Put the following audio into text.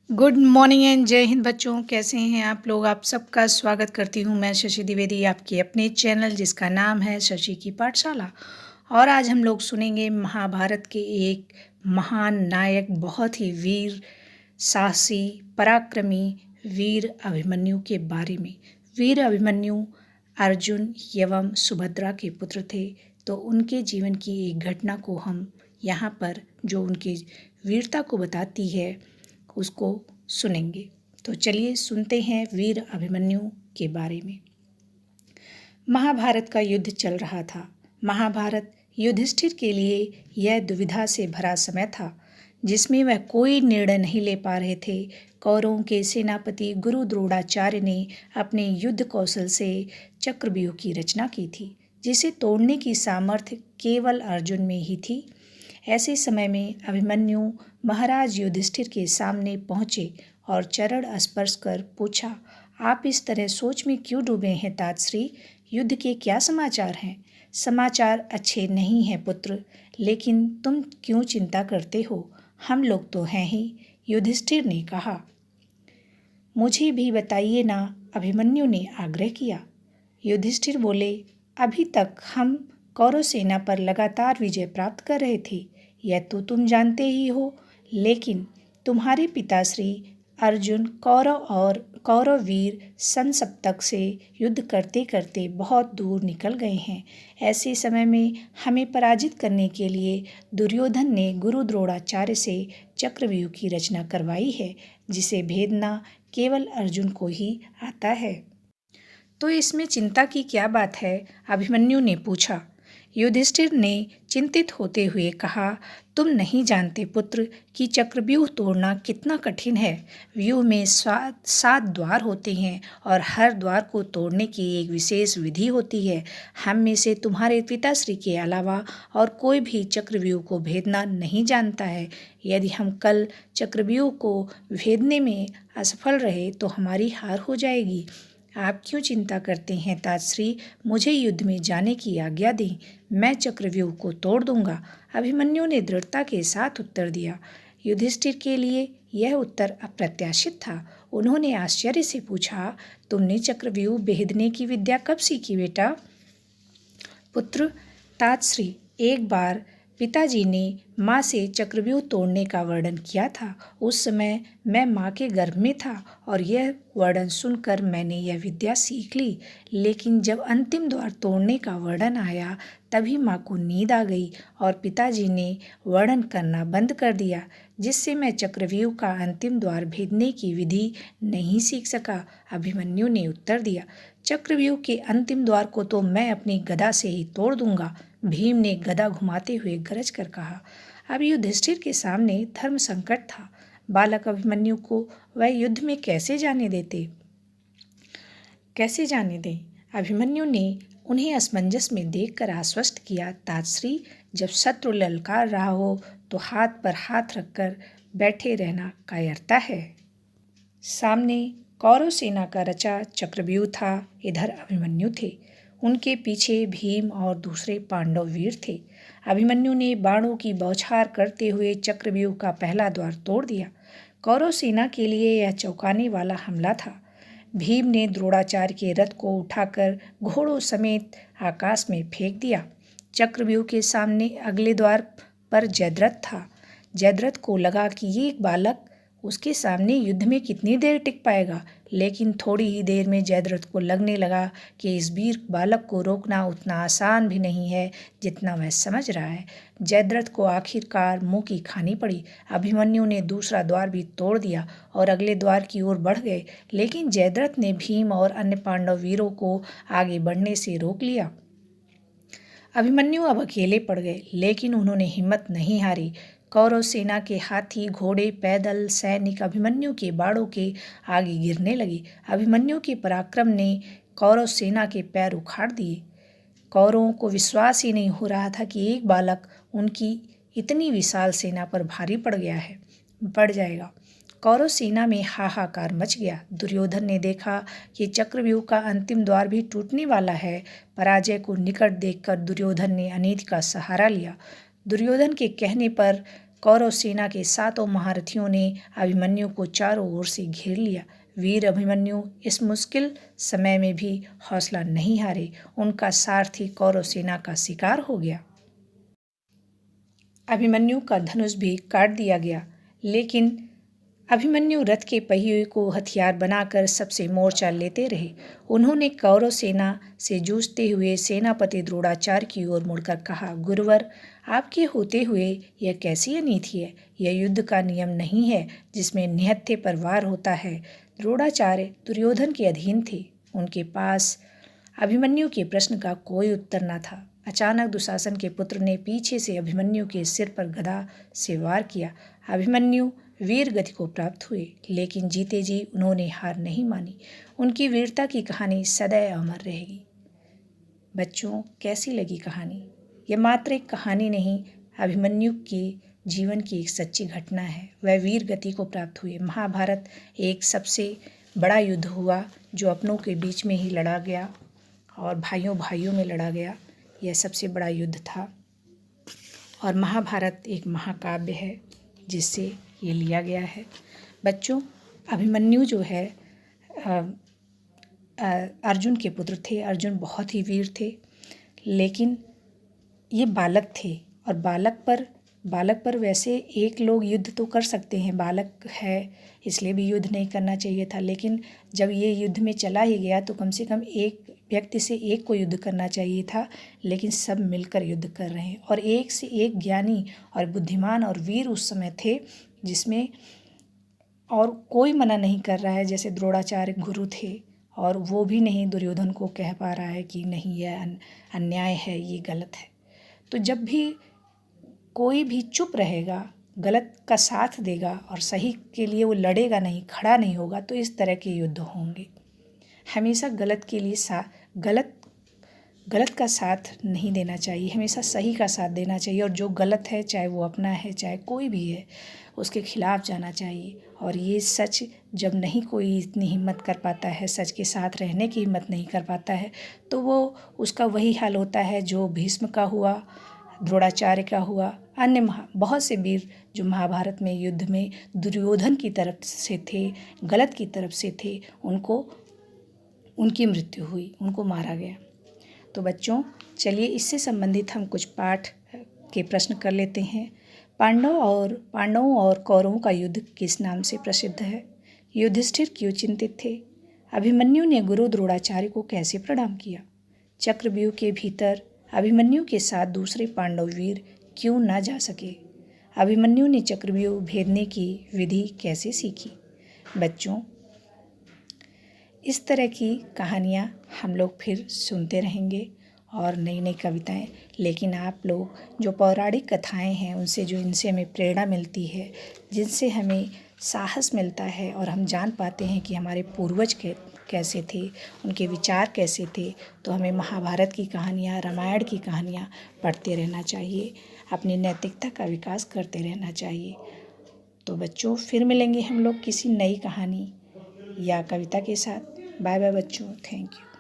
Good morning and जय हिंद बच्चों। कैसे हैं आप लोग। आप सबका स्वागत करती हूं मैं शशि द्विवेदी आपके अपने चैनल जिसका नाम है शशि की पाठशाला। और आज हम लोग सुनेंगे महाभारत के एक महान नायक, बहुत ही वीर, साहसी, पराक्रमी वीर अभिमन्यु के बारे में। वीर अभिमन्यु अर्जुन एवं सुभद्रा के पुत्र थे। तो उनके जीवन की एक घटना को हम यहाँ पर, जो उनकी वीरता को बताती है, उसको सुनेंगे। तो चलिए सुनते हैं वीर अभिमन्यु के बारे में। महाभारत का युद्ध चल रहा था। महाभारत युधिष्ठिर के लिए यह दुविधा से भरा समय था जिसमें वह कोई निर्णय नहीं ले पा रहे थे। कौरवों के सेनापति गुरु द्रोणाचार्य ने अपने युद्ध कौशल से चक्रव्यूह की रचना की थी जिसे तोड़ने की सामर्थ्य केवल अर्जुन में ही थी। ऐसे समय में अभिमन्यु महाराज युधिष्ठिर के सामने पहुँचे और चरण स्पर्श कर पूछा, आप इस तरह सोच में क्यों डूबे हैं तातश्री? युद्ध के क्या समाचार हैं? समाचार अच्छे नहीं हैं पुत्र, लेकिन तुम क्यों चिंता करते हो? हम लोग तो हैं ही, युधिष्ठिर ने कहा। मुझे भी बताइए ना, अभिमन्यु ने आग्रह किया। युधिष्ठिर बोले, अभी तक हम कौरव सेना पर लगातार विजय प्राप्त कर रहे थे, यह तो तुम जानते ही हो। लेकिन तुम्हारे पिताश्री अर्जुन कौरव वीर संसप्तक से युद्ध करते करते बहुत दूर निकल गए हैं। ऐसे समय में हमें पराजित करने के लिए दुर्योधन ने गुरु द्रोणाचार्य से चक्रव्यूह की रचना करवाई है जिसे भेदना केवल अर्जुन को ही आता है। तो इसमें चिंता की क्या बात है? अभिमन्यु ने पूछा। युधिष्ठिर ने चिंतित होते हुए कहा, तुम नहीं जानते पुत्र कि चक्रव्यूह तोड़ना कितना कठिन है। व्यूह में 7 द्वार होते हैं और हर द्वार को तोड़ने की एक विशेष विधि होती है। हम में से तुम्हारे पिताश्री के अलावा और कोई भी चक्रव्यूह को भेदना नहीं जानता है। यदि हम कल चक्रव्यूह को भेदने में असफल रहे तो हमारी हार हो जाएगी। आप क्यों चिंता करते हैं तातश्री? मुझे युद्ध में जाने की आज्ञा दें, मैं चक्रव्यूह को तोड़ दूंगा। अभिमन्यु ने दृढ़ता के साथ उत्तर दिया। युधिष्ठिर के लिए यह उत्तर अप्रत्याशित था। उन्होंने आश्चर्य से पूछा, तुमने चक्रव्यूह भेदने की विद्या कब सीखी बेटा? पुत्र, तातश्री, एक बार पिताजी ने माँ से चक्रव्यूह तोड़ने का वर्णन किया था। उस समय मैं माँ के गर्भ में था और यह वर्णन सुनकर मैंने यह विद्या सीख ली। लेकिन जब अंतिम द्वार तोड़ने का वर्णन आया तभी माँ को नींद आ गई और पिताजी ने वर्णन करना बंद कर दिया, जिससे मैं चक्रव्यूह का अंतिम द्वार भेदने की विधि नहीं सीख सका। अभिमन्यु ने उत्तर दिया। चक्रव्यूह के अंतिम द्वार को तो मैं अपनी गदा से ही तोड़ दूंगा, भीम ने गदा घुमाते हुए गरज कर कहा। अब युधिष्ठिर के सामने धर्म संकट था। बालक अभिमन्यु को वह युद्ध में कैसे जाने दें? अभिमन्यु ने उन्हें असमंजस में देखकर आश्वस्त किया, तातश्री, जब शत्रु ललकार रहा हो तो हाथ पर हाथ रखकर बैठे रहना कायरता है। सामने कौरव सेना का रचा चक्रव्यूह था, इधर अभिमन्यु थे। उनके पीछे भीम और दूसरे पांडव वीर थे। अभिमन्यु ने बाणों की बौछार करते हुए चक्रव्यूह का पहला द्वार तोड़ दिया। कौरव सेना के लिए यह चौंकाने वाला हमला था। भीम ने द्रोणाचार्य के रथ को उठाकर घोड़ों समेत आकाश में फेंक दिया। चक्रव्यूह के सामने अगले द्वार पर जयद्रथ था। जयद्रथ को लगा कि ये एक बालक उसके सामने युद्ध में कितनी देर टिक पाएगा, लेकिन थोड़ी ही देर में जयद्रथ को लगने लगा कि इस वीर बालक को रोकना उतना आसान भी नहीं है जितना वह समझ रहा है। जयद्रथ को आखिरकार मुंह की खानी पड़ी। अभिमन्यु ने दूसरा द्वार भी तोड़ दिया और अगले द्वार की ओर बढ़ गए, लेकिन जयद्रथ ने भीम और अन्य पांडव वीरों को आगे बढ़ने से रोक लिया। अभिमन्यु अब अकेले पड़ गए, लेकिन उन्होंने हिम्मत नहीं हारी। कौरव सेना के हाथी, घोड़े, पैदल सैनिक अभिमन्यु के बाड़ों के आगे गिरने लगे। अभिमन्यु के पराक्रम ने कौरव सेना के पैर उखाड़ दिए। कौरवों को विश्वास ही नहीं हो रहा था कि एक बालक उनकी इतनी विशाल सेना पर भारी पड़ जाएगा। कौरव सेना में हाहाकार मच गया। दुर्योधन ने देखा कि चक्रव्यूह का अंतिम द्वार भी टूटने वाला है। पराजय को निकट देखकर दुर्योधन ने अनीति का सहारा लिया। दुर्योधन के कहने पर कौरव सेना के 7 महारथियों ने अभिमन्यु को चारों ओर से घेर लिया। वीर अभिमन्यु इस मुश्किल समय में भी हौसला नहीं हारे। उनका सारथी कौरव सेना का शिकार हो गया। अभिमन्यु का धनुष भी काट दिया गया, लेकिन अभिमन्यु रथ के पहिए को हथियार बनाकर सबसे मोर्चा लेते रहे। उन्होंने कौरव सेना से जूझते हुए सेनापति द्रोणाचार्य की ओर मुड़कर कहा, गुरुवर, आपके होते हुए यह कैसी अनीति है? यह युद्ध का नियम नहीं है जिसमें निहत्थे पर वार होता है। द्रोणाचार्य दुर्योधन के अधीन थे। उनके पास अभिमन्यु के प्रश्न का कोई उत्तर न था। अचानक दुशासन के पुत्र ने पीछे से अभिमन्यु के सिर पर गदा से वार किया। अभिमन्यु वीर गति को प्राप्त हुए, लेकिन जीते जी उन्होंने हार नहीं मानी। उनकी वीरता की कहानी सदैव अमर रहेगी। बच्चों, कैसी लगी कहानी? यह मात्र एक कहानी नहीं, अभिमन्यु के जीवन की एक सच्ची घटना है। वह वीर गति को प्राप्त हुए। महाभारत एक सबसे बड़ा युद्ध हुआ जो अपनों के बीच में ही लड़ा गया और भाइयों भाइयों में लड़ा गया। यह सबसे बड़ा युद्ध था और महाभारत एक महाकाव्य है जिससे ये लिया गया है। बच्चों, अभिमन्यु जो है अर्जुन के पुत्र थे। अर्जुन बहुत ही वीर थे, लेकिन ये बालक थे और बालक पर वैसे एक लोग युद्ध तो कर सकते हैं, बालक है इसलिए भी युद्ध नहीं करना चाहिए था। लेकिन जब ये युद्ध में चला ही गया तो कम से कम एक व्यक्ति से एक को युद्ध करना चाहिए था, लेकिन सब मिलकर युद्ध कर रहे हैं। और एक से एक ज्ञानी और बुद्धिमान और वीर उस समय थे जिसमें और कोई मना नहीं कर रहा है। जैसे द्रोणाचार्य गुरु थे और वो भी नहीं दुर्योधन को कह पा रहा है कि नहीं यह अन्याय है, ये गलत है। तो जब भी कोई भी चुप रहेगा, गलत का साथ देगा और सही के लिए वो लड़ेगा नहीं, खड़ा नहीं होगा, तो इस तरह के युद्ध होंगे। हमेशा गलत के लिए गलत का साथ नहीं देना चाहिए, हमेशा सही का साथ देना चाहिए। और जो गलत है, चाहे वो अपना है चाहे कोई भी है, उसके खिलाफ जाना चाहिए। और ये सच जब नहीं कोई इतनी हिम्मत कर पाता है, सच के साथ रहने की हिम्मत नहीं कर पाता है, तो वो उसका वही हाल होता है जो भीष्म का हुआ, द्रोणाचार्य का हुआ, अन्य बहुत से वीर जो महाभारत में युद्ध में दुर्योधन की तरफ से थे, गलत की तरफ से थे, उनकी मृत्यु हुई, उनको मारा गया। तो बच्चों, चलिए इससे संबंधित हम कुछ पाठ के प्रश्न कर लेते हैं। पांडवों और कौरवों का युद्ध किस नाम से प्रसिद्ध है? युधिष्ठिर क्यों चिंतित थे? अभिमन्यु ने गुरु द्रोणाचार्य को कैसे प्रणाम किया? चक्रव्यूह के भीतर अभिमन्यु के साथ दूसरे पांडव वीर क्यों ना जा सके? अभिमन्यु ने चक्रव्यूह भेदने की विधि कैसे सीखी? बच्चों, इस तरह की कहानियाँ हम लोग फिर सुनते रहेंगे और नई नई कविताएं। लेकिन आप लोग जो पौराणिक कथाएं हैं इनसे हमें प्रेरणा मिलती है, जिनसे हमें साहस मिलता है और हम जान पाते हैं कि हमारे पूर्वज कैसे थे, उनके विचार कैसे थे, तो हमें महाभारत की कहानियाँ, रामायण की कहानियाँ पढ़ते रहना चाहिए, अपनी नैतिकता का विकास करते रहना चाहिए। तो बच्चों, फिर मिलेंगे हम लोग किसी नई कहानी या कविता के साथ। बाय बाय बच्चों, थैंक यू।